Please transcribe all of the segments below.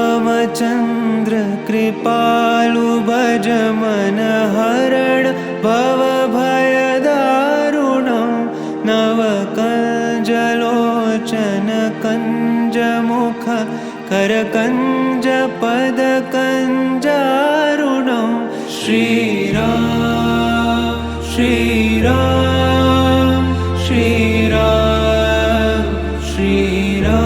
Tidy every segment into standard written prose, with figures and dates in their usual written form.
श्रीरामचन्द्र कृपालु भज मन हरण भवभयदारुणं नवकञ्जलोचन कञ्जमुख करकञ्ज पदकञ्जारुणं श्रीराम श्रीराम श्रीराम श्रीराम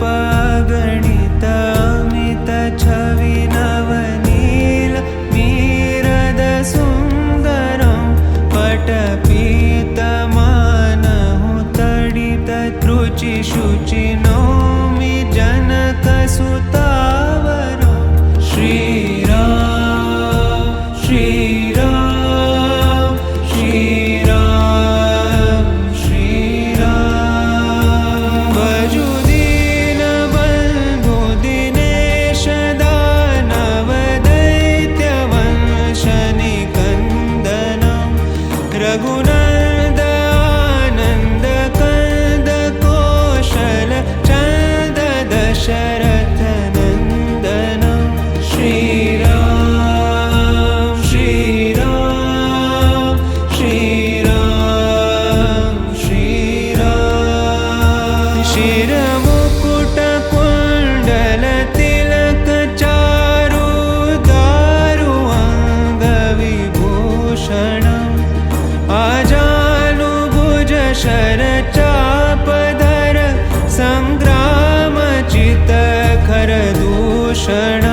कन्दर्पगणित अमित छवि नवनील मीरद सुन्दरं पटपीतमानहु तडित रुचि शुचि नौमि जनकसुतावरं श्रीराम श्रीराम श्रीराम श्रीराम भजु दीनबन्धु दिनेश दानव दैत्यवंश निकन्दनं रघुनन्द आनन्द कंद कौशल चन्द दशरथ नन्दनं श्रीराम श्रीराम श्रीराम श्रीराम शिरमुकुट कुण्डल तिलक चारु दारु अङ्गविभूषणम् आजानुभुज शरचापधर सङ्ग्रामचित खरदूषण